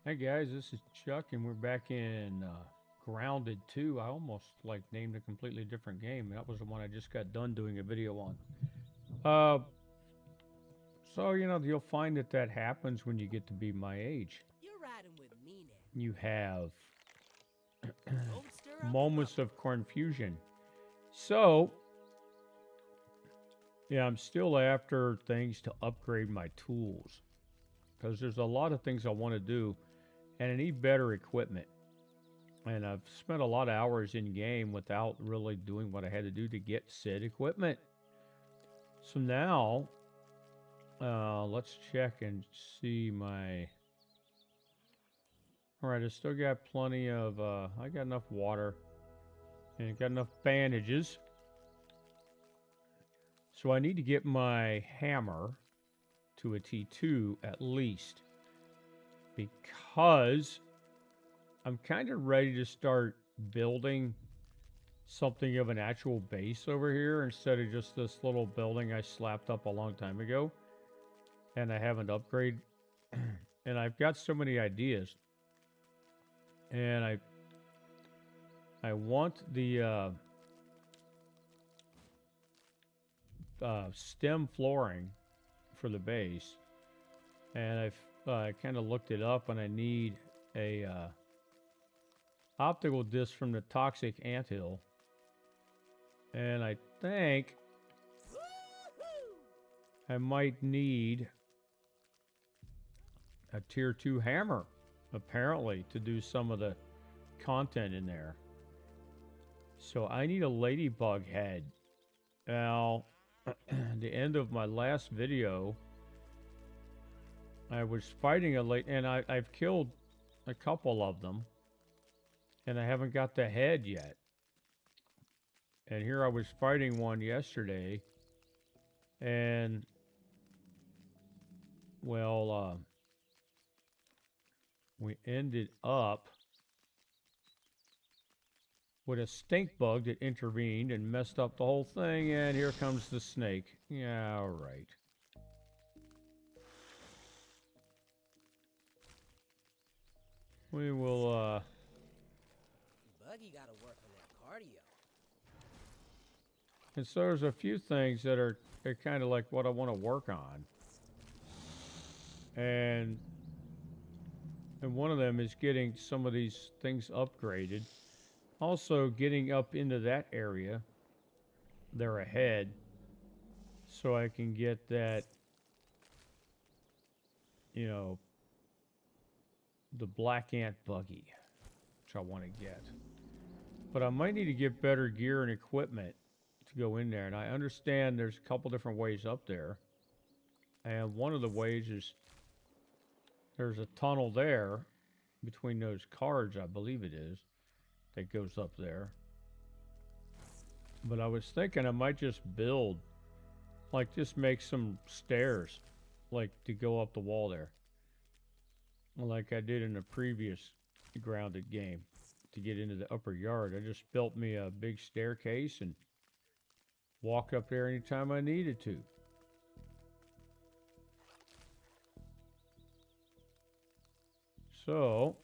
Hey guys, this is Chuck, and we're back in Grounded 2. I almost like named a completely different game. That was the one I just got done doing a video on. Uh, so you'll find that happens when you get to be my age. You're riding with me now. You have Don't stir up the moments bubble. of confusion. So yeah, I'm still after things to upgrade my tools because there's a lot of things I want to do, and I need better equipment. And I've spent a lot of hours in game without really doing what I had to do to get said equipment. So now, let's check and see my. All right, I still got plenty of. I got enough water, and I got enough bandages. So I need to get my hammer to a T2 at least, because I'm kind of ready to start building something of an actual base over here instead of just this little building I slapped up a long time ago and I haven't upgraded. And I've got so many ideas, and I want the stem flooring for the base, and I've kind of looked it up, and I need a optical disc from the toxic anthill, and I think I might need a tier 2 hammer apparently to do some of the content in there. So I need a ladybug head. Now the end of my last video, I was fighting and I've killed a couple of them, and I haven't got the head yet. And here I was fighting one yesterday, and well, we ended up with a stink bug that intervened and messed up the whole thing, and here comes the snake. Yeah, all right. We will, Buggy gotta work on that cardio. and so there's a few things that are kind of like what I want to work on. And one of them is getting some of these things upgraded. Also getting up into that area there ahead so I can get that, the black ant buggy, which I want to get. But I might need to get better gear and equipment to go in there. And I understand there's a couple different ways up there. And one of the ways is there's a tunnel there between those cards, I believe it is, that goes up there. But I was thinking I might just build, like just make some stairs, like to go up the wall there. Like I did in the previous Grounded game to get into the upper yard. I just built me a big staircase and walk up there anytime I needed to. So,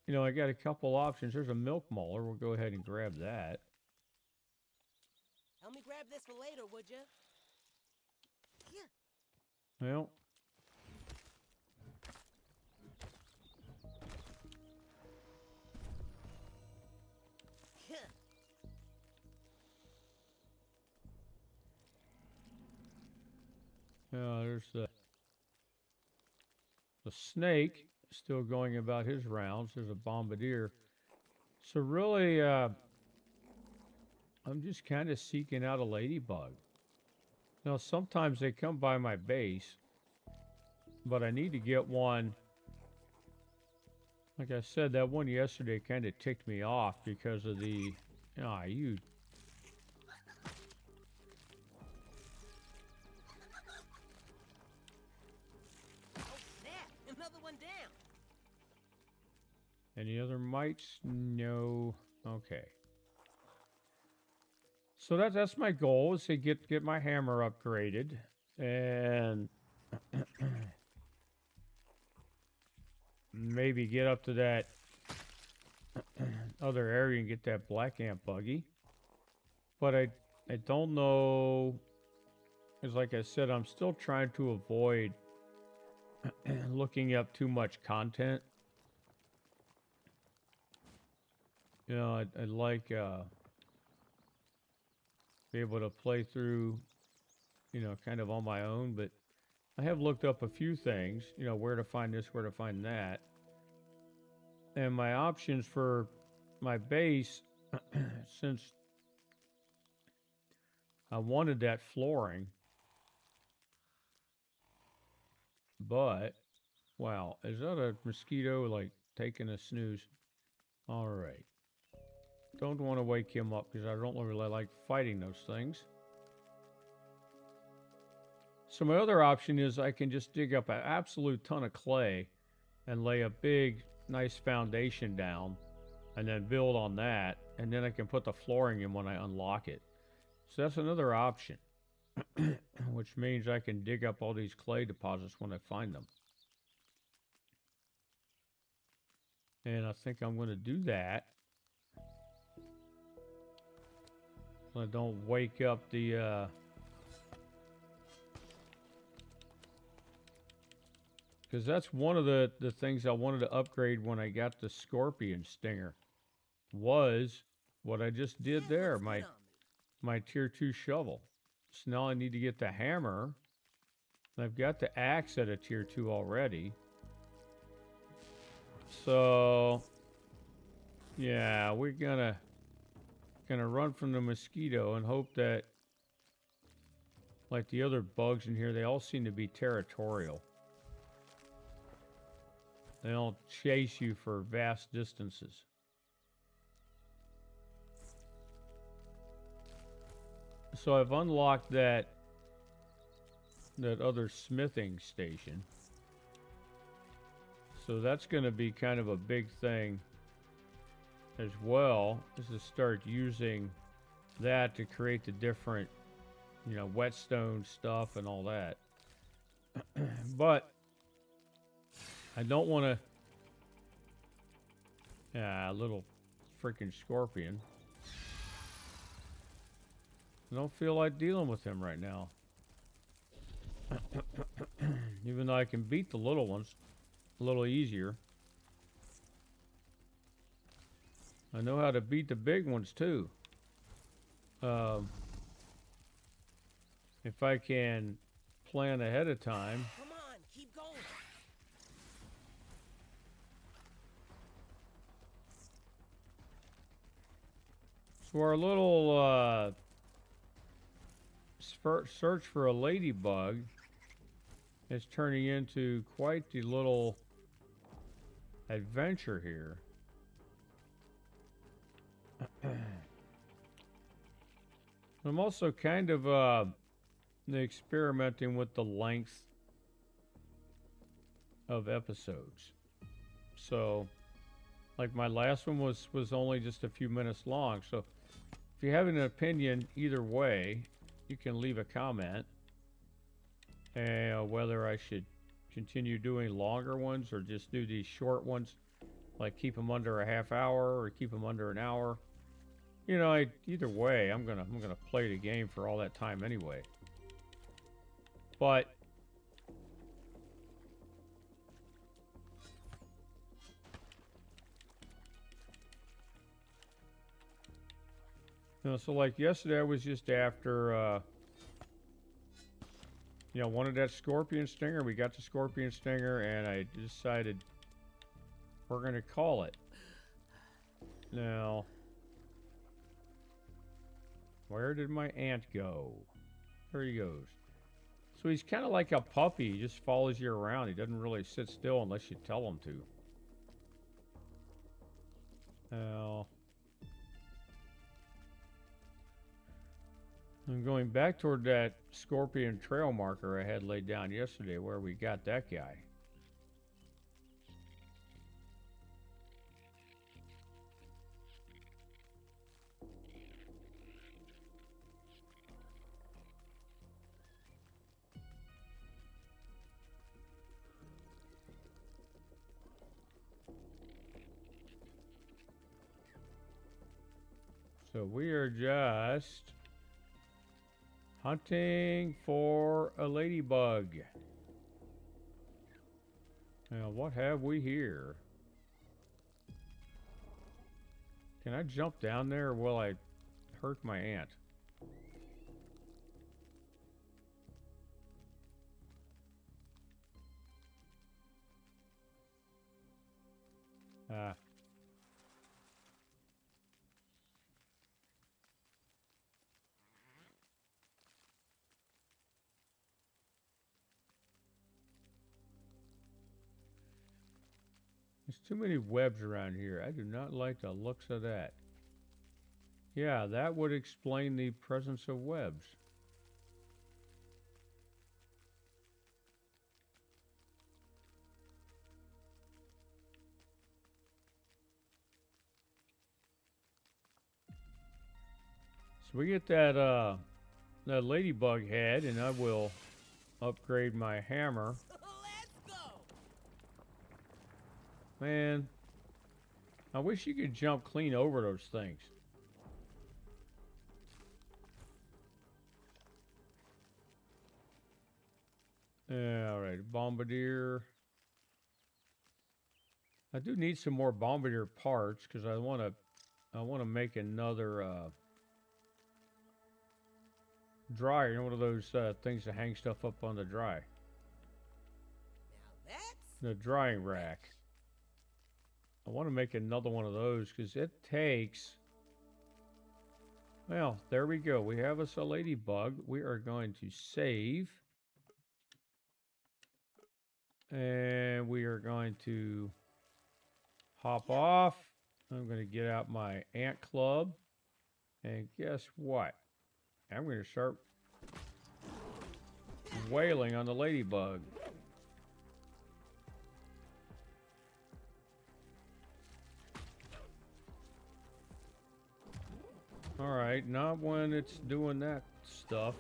I got a couple options. There's a milk mauler. We'll go ahead and grab that. Help me grab this for later, would ya? Here. Well, Here. there's the snake still going about his rounds. There's a bombardier. So really, I'm just kind of seeking out a ladybug. Now, sometimes they come by my base, but I need to get one. Like I said, that one yesterday kind of ticked me off because of the... Ah, you... Oh, snap! Another one down. Any other mites? No. Okay. So that's my goal, is to get my hammer upgraded, and maybe get up to that other area and get that black ant buggy. But I don't know, because like I said, I'm still trying to avoid looking up too much content. You know, I'd like be able to play through, you know, kind of on my own, but I have looked up a few things, you know, where to find this, where to find that. And my options for my base, since I wanted that flooring, but wow, is that a mosquito like taking a snooze? All right. Don't want to wake him up because I don't really like fighting those things. So my other option is I can just dig up an absolute ton of clay and lay a big, nice foundation down and then build on that. And then I can put the flooring in when I unlock it. So that's another option, which means I can dig up all these clay deposits when I find them. And I think I'm going to do that. So I don't wake up the because that's one of the things I wanted to upgrade when I got the scorpion stinger, was what I just did there, my tier 2 shovel. So now I need to get the hammer. I've got the axe at a tier 2 already. So yeah, we're gonna run from the mosquito and hope that, like the other bugs in here, they all seem to be territorial. They don't chase you for vast distances. So I've unlocked that other smithing station. So that's going to be kind of a big thing as well, is to start using that to create the different, you know, whetstone stuff and all that. But I don't want to... Yeah, a little freaking scorpion. I don't feel like dealing with him right now. Even though I can beat the little ones a little easier. I know how to beat the big ones too. If I can plan ahead of time. Come on, keep going. So our little search for a ladybug is turning into quite the little adventure here. I'm also kind of experimenting with the length of episodes. So, like my last one was only just a few minutes long. So, if you have an opinion either way, you can leave a comment. Whether I should continue doing longer ones or just do these short ones, like keep them under a half hour or keep them under an hour. You know, either way, I'm gonna play the game for all that time anyway. But you know, so like yesterday, I was just after, you know, wanted that scorpion stinger. We got the scorpion stinger, and I decided we're gonna call it. Now, where did my ant go? There he goes. So he's kind of like a puppy. He just follows you around. He doesn't really sit still unless you tell him to. Now, I'm going back toward that scorpion trail marker I had laid down yesterday where we got that guy. So we are just hunting for a ladybug. Now, what have we here? Can I jump down there or will I hurt my aunt? Ah. There's too many webs around here. I do not like the looks of that. Yeah, that would explain the presence of webs. So we get that ladybug head, and I will upgrade my hammer. Let's go. Man, I wish you could jump clean over those things. Yeah, all right, bombardier. I do need some more bombardier parts because I want to make another dryer. You know, one of those things to hang stuff up on the dry. Now that's The drying rack. I want to make another one of those because it takes. Well, there we go. We have us a ladybug. We are going to save. And we are going to hop off. I'm going to get out my ant club. And guess what? I'm going to start wailing on the ladybug. All right, not when it's doing that stuff.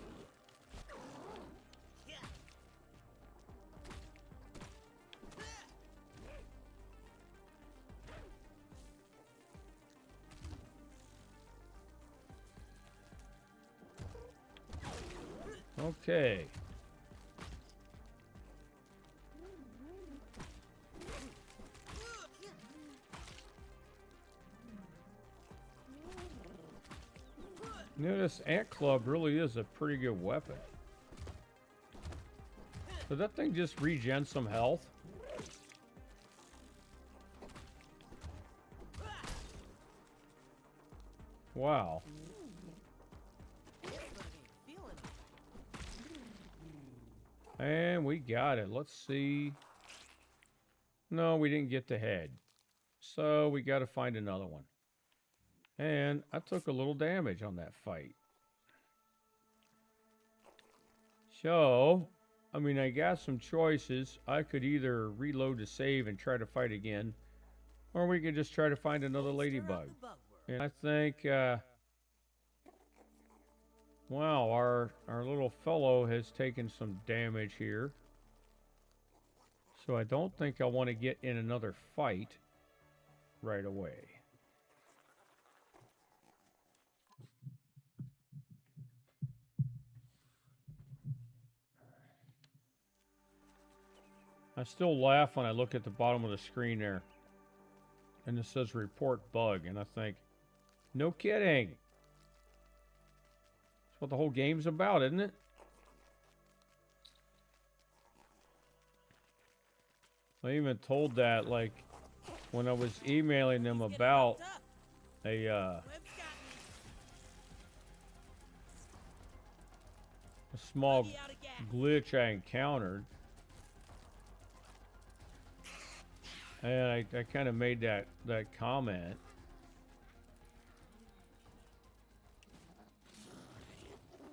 Okay. You know, this ant club really is a pretty good weapon. Did that thing just regen some health? Wow. And we got it. Let's see. No, we didn't get the head. So we got to find another one. And I took a little damage on that fight. So, I mean, I got some choices. I could either reload the save and try to fight again, or we could just try to find another ladybug. And I think, wow, our little fellow has taken some damage here. So I don't think I want to get in another fight right away. I still laugh when I look at the bottom of the screen there. And it says report bug. And I think, no kidding. That's what the whole game's about, isn't it? I even told that, like, when I was emailing them about a small glitch I encountered. And I kind of made that comment.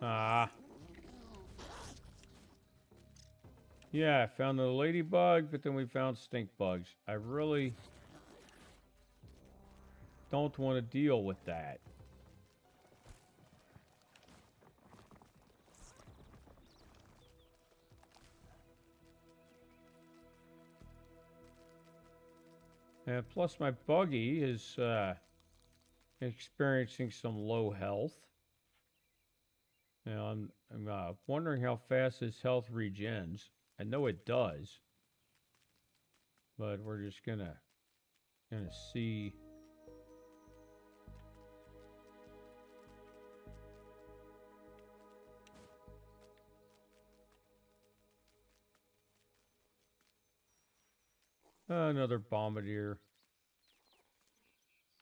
Ah. Yeah, I found the ladybug, but then we found stink bugs. I really don't want to deal with that. And plus my buggy is experiencing some low health. Now, I'm wondering how fast his health regens. I know it does, but we're just gonna see. Another bombardier.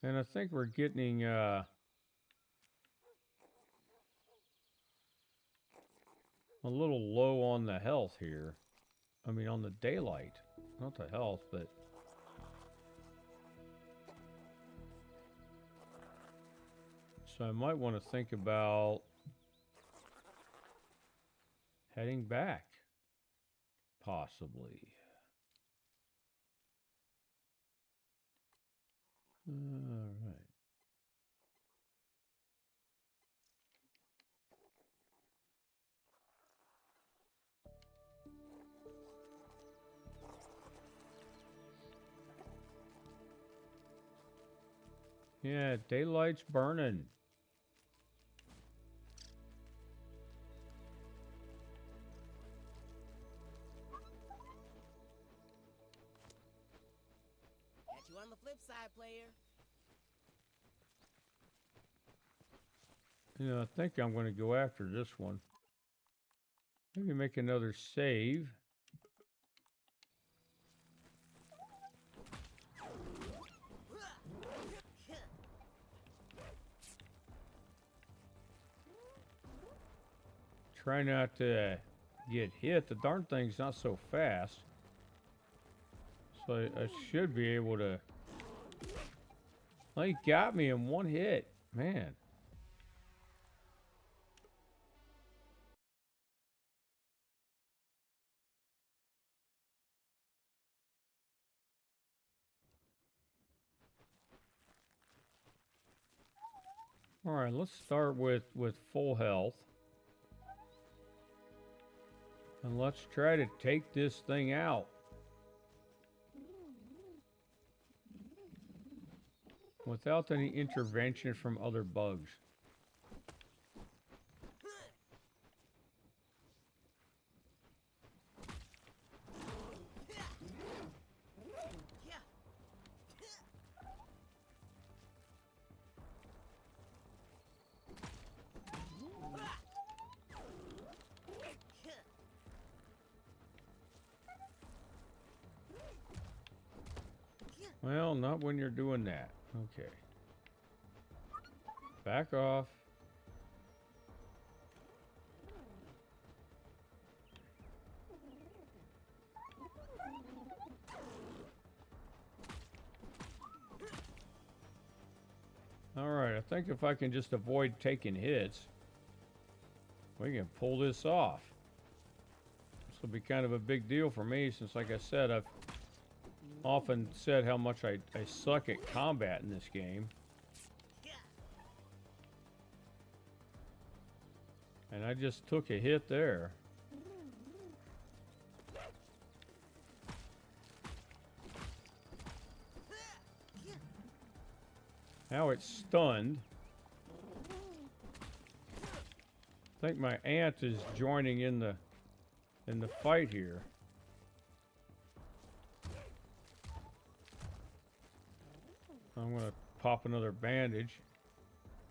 And I think we're getting a little low on the health here. I mean, on the daylight. Not the health, but... So I might want to think about heading back. Possibly. All right. Yeah, daylight's burning. Catch you on the flip side, player. Yeah, I think I'm going to go after this one. Maybe make another save. Try not to get hit. The darn thing's not so fast. So I should be able to... Well, he got me in one hit. Man. All right, let's start with full health. And let's try to take this thing out. Without any intervention from other bugs. Well, not when you're doing that. Okay. Back off. All right, I think if I can just avoid taking hits, we can pull this off. This will be kind of a big deal for me since, like I said, I've often said how much I suck at combat in this game. And I just took a hit there. Now it's stunned. I think my aunt is joining in the fight here. I'm going to pop another bandage.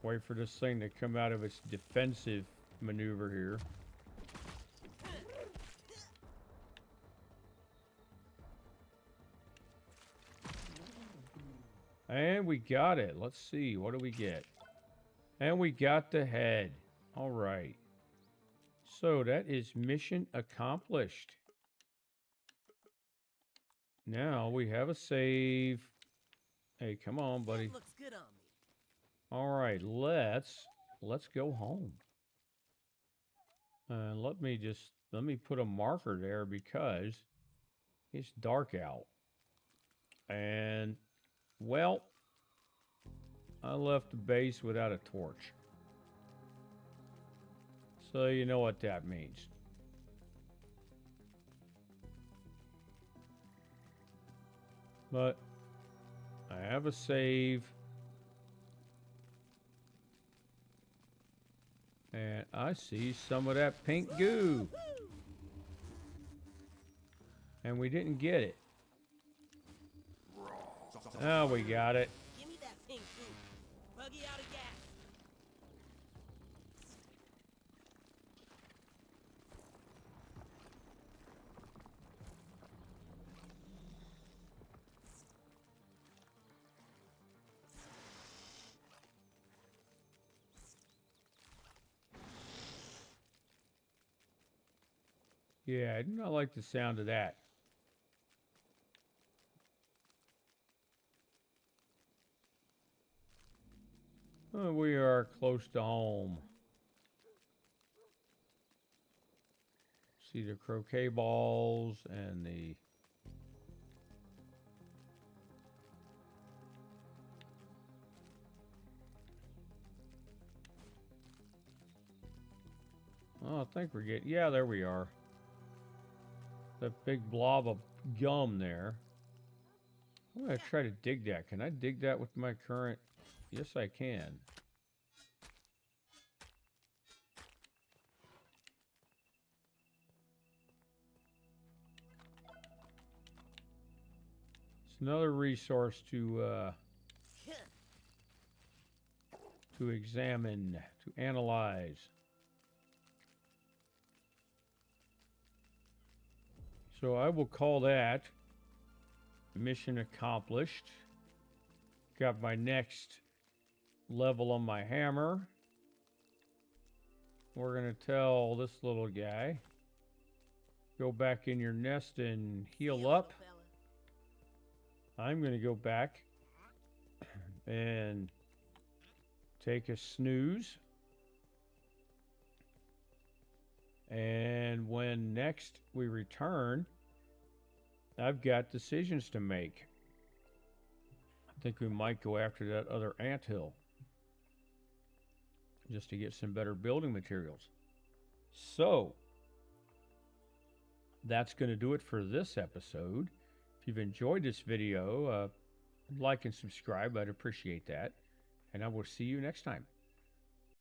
Wait for this thing to come out of its defensive maneuver here. And we got it. Let's see. What do we get? And we got the head. All right. So that is mission accomplished. Now we have a save. Hey, come on, buddy. That looks good on me. All right, let's go home. And let me put a marker there because it's dark out. And well, I left the base without a torch. So you know what that means. But I have a save. And I see some of that pink goo. And we didn't get it. Oh, we got it. Give me that pink goo. Buggy out of gas. Yeah, I do not like the sound of that. Oh, we are close to home. See the croquet balls and the... Oh, I think we're getting... Yeah, there we are. That big blob of gum there. I'm going to try to dig that. Can I dig that with my current... Yes, I can. It's another resource to examine, to analyze. So I will call that mission accomplished. Got my next level on my hammer. We're going to tell this little guy, go back in your nest and heal up. I'm going to go back and take a snooze. And when next we return, I've got decisions to make. I think we might go after that other anthill just to get some better building materials. So that's going to do it for this episode. If you've enjoyed this video, like and subscribe. I'd appreciate that. And I will see you next time.